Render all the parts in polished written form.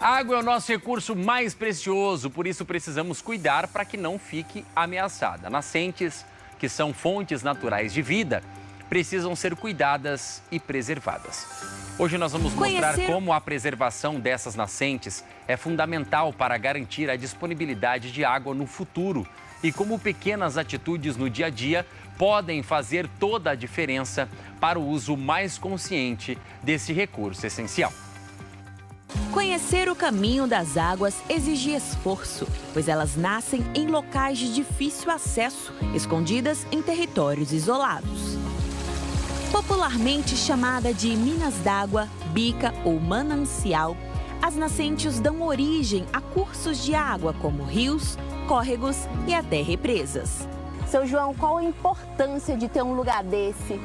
A água é o nosso recurso mais precioso, por isso precisamos cuidar para que não fique ameaçada. Nascentes, que são fontes naturais de vida, precisam ser cuidadas e preservadas. Hoje nós vamos mostrar como a preservação dessas nascentes é fundamental para garantir a disponibilidade de água no futuro e como pequenas atitudes no dia a dia podem fazer toda a diferença para o uso mais consciente desse recurso essencial. Conhecer o caminho das águas exige esforço, pois elas nascem em locais de difícil acesso, escondidas em territórios isolados. Popularmente chamada de minas d'água, bica ou manancial, as nascentes dão origem a cursos de água como rios, córregos e até represas. Seu João, qual a importância de ter um lugar desse?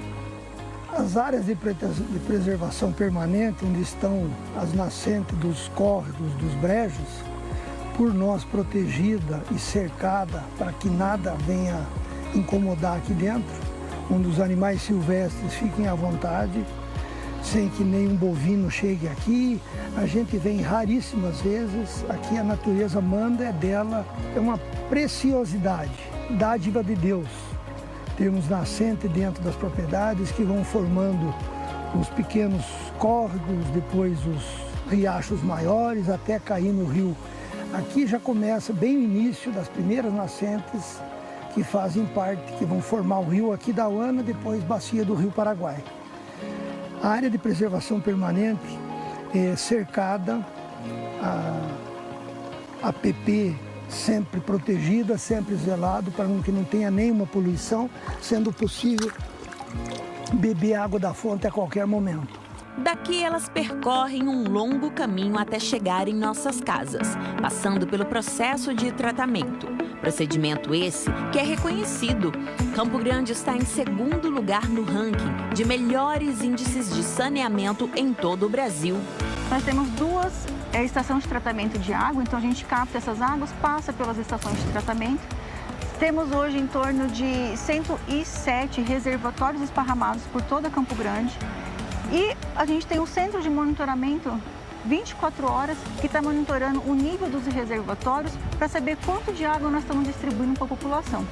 As áreas de preservação permanente, onde estão as nascentes dos córregos, dos brejos, por nós protegida e cercada para que nada venha incomodar aqui dentro, onde os animais silvestres fiquem à vontade, sem que nenhum bovino chegue aqui. A gente vem raríssimas vezes, aqui a natureza manda, é dela, é uma preciosidade, dádiva de Deus. Temos nascente dentro das propriedades que vão formando os pequenos córregos, depois os riachos maiores, até cair no rio. Aqui já começa bem o início das primeiras nascentes que fazem parte, que vão formar o rio Aquidauana, depois bacia do Rio Paraguai. A área de preservação permanente é cercada, a APP sempre protegida, sempre zelado, para que não tenha nenhuma poluição, sendo possível beber água da fonte a qualquer momento. Daqui elas percorrem um longo caminho até chegar em nossas casas, passando pelo processo de tratamento. Procedimento esse que é reconhecido. Campo Grande está em segundo lugar no ranking de melhores índices de saneamento em todo o Brasil. Nós temos duas estações de tratamento de água, então a gente capta essas águas, passa pelas estações de tratamento. Temos hoje em torno de 107 reservatórios esparramados por toda Campo Grande. E a gente tem um centro de monitoramento 24 horas que está monitorando o nível dos reservatórios para saber quanto de água nós estamos distribuindo para a população.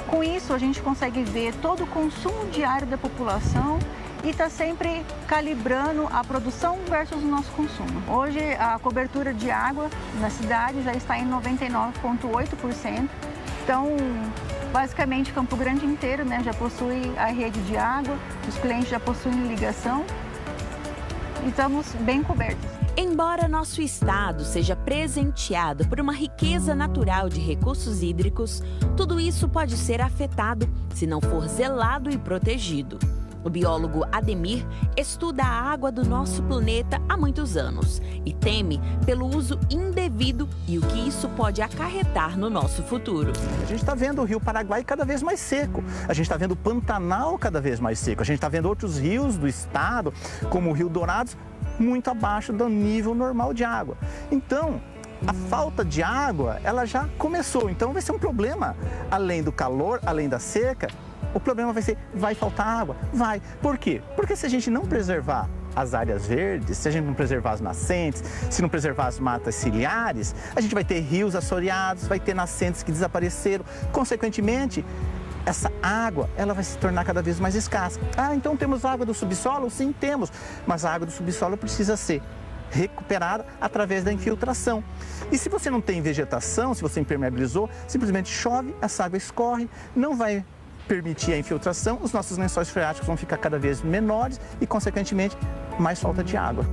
Com isso, a gente consegue ver todo o consumo diário da população e está sempre calibrando a produção versus o nosso consumo. Hoje, a cobertura de água na cidade já está em 99,8%. Então, basicamente, Campo Grande inteiro, né, já possui a rede de água, os clientes já possuem ligação e estamos bem cobertos. Embora nosso estado seja presenteado por uma riqueza natural de recursos hídricos, tudo isso pode ser afetado se não for zelado e protegido. O biólogo Ademir estuda a água do nosso planeta há muitos anos e teme pelo uso indevido e o que isso pode acarretar no nosso futuro. A gente está vendo o Rio Paraguai cada vez mais seco, a gente está vendo o Pantanal cada vez mais seco, a gente está vendo outros rios do estado, como o Rio Dourados, muito abaixo do nível normal de água. Então, a falta de água, ela já começou, então vai ser um problema. Além do calor, além da seca, o problema vai faltar água? Vai. Por quê? Porque se a gente não preservar as áreas verdes, se a gente não preservar as nascentes, se não preservar as matas ciliares, a gente vai ter rios assoreados, vai ter nascentes que desapareceram. Consequentemente, essa água, ela vai se tornar cada vez mais escassa. Ah, então temos água do subsolo? Sim, temos. Mas a água do subsolo precisa ser recuperada através da infiltração. E se você não tem vegetação, se você impermeabilizou, simplesmente chove, essa água escorre, não vai permitir a infiltração, os nossos lençóis freáticos vão ficar cada vez menores e, consequentemente, mais falta de água.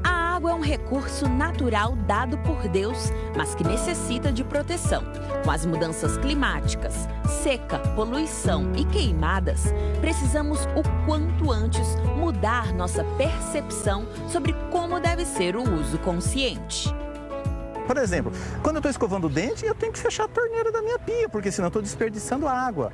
A água é um recurso natural dado por Deus, mas que necessita de proteção. Com as mudanças climáticas, seca, poluição e queimadas, precisamos o quanto antes mudar nossa percepção sobre como deve ser o uso consciente. Por exemplo, quando eu estou escovando o dente, eu tenho que fechar a torneira da minha pia, porque senão eu estou desperdiçando água.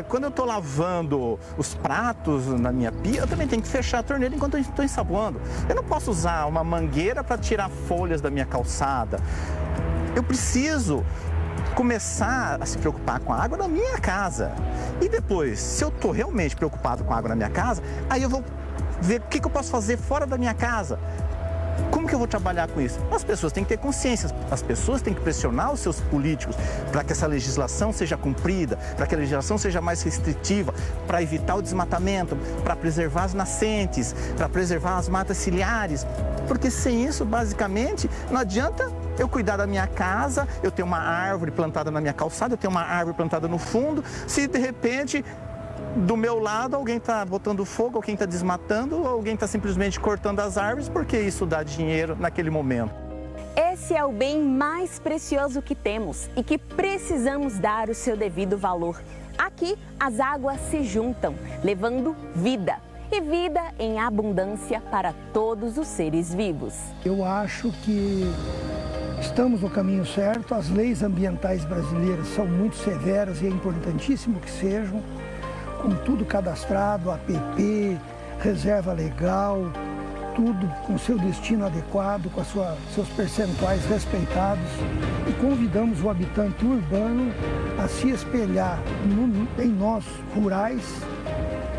Quando eu estou lavando os pratos na minha pia, eu também tenho que fechar a torneira enquanto eu estou ensaboando. Eu não posso usar uma mangueira para tirar folhas da minha calçada. Eu preciso começar a se preocupar com a água na minha casa. E depois, se eu estou realmente preocupado com a água na minha casa, aí eu vou ver o que eu posso fazer fora da minha casa. Como que eu vou trabalhar com isso? As pessoas têm que ter consciência, as pessoas têm que pressionar os seus políticos para que essa legislação seja cumprida, para que a legislação seja mais restritiva, para evitar o desmatamento, para preservar as nascentes, para preservar as matas ciliares. Porque sem isso, basicamente, não adianta eu cuidar da minha casa, eu ter uma árvore plantada na minha calçada, eu ter uma árvore plantada no fundo, se de repente do meu lado alguém está botando fogo, alguém está desmatando, alguém está simplesmente cortando as árvores, porque isso dá dinheiro naquele momento. Esse é o bem mais precioso que temos e que precisamos dar o seu devido valor. Aqui, as águas se juntam, levando vida. E vida em abundância para todos os seres vivos. Eu acho que estamos no caminho certo. As leis ambientais brasileiras são muito severas e é importantíssimo que sejam, com tudo cadastrado, APP, reserva legal, tudo com seu destino adequado, com seus percentuais respeitados. E convidamos o habitante urbano a se espelhar em nós, rurais,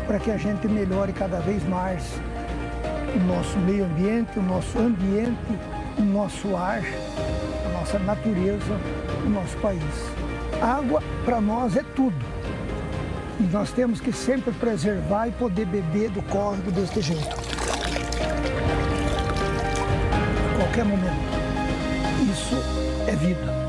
para que a gente melhore cada vez mais o nosso meio ambiente, o nosso ar, a nossa natureza, o nosso país. Água, para nós, é tudo. E nós temos que sempre preservar e poder beber do córrego deste jeito. A qualquer momento. Isso é vida.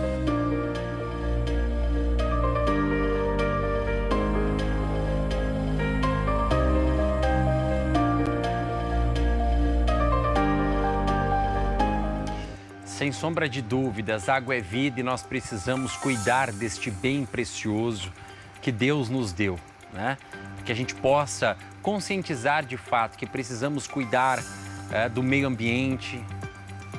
Sem sombra de dúvidas, água é vida e nós precisamos cuidar deste bem precioso que Deus nos deu, né? Que a gente possa conscientizar de fato que precisamos cuidar do meio ambiente,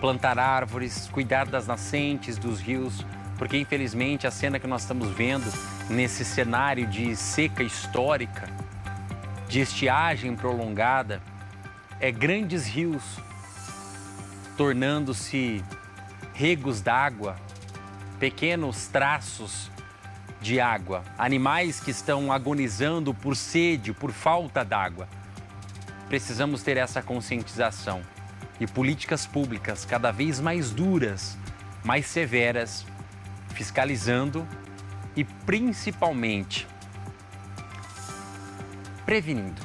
plantar árvores, cuidar das nascentes, dos rios, porque infelizmente a cena que nós estamos vendo nesse cenário de seca histórica, de estiagem prolongada, é grandes rios tornando-se regos d'água, pequenos traços de água, animais que estão agonizando por sede, por falta d'água. Precisamos ter essa conscientização e políticas públicas cada vez mais duras, mais severas, fiscalizando e principalmente prevenindo,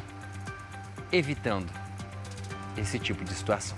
evitando esse tipo de situação.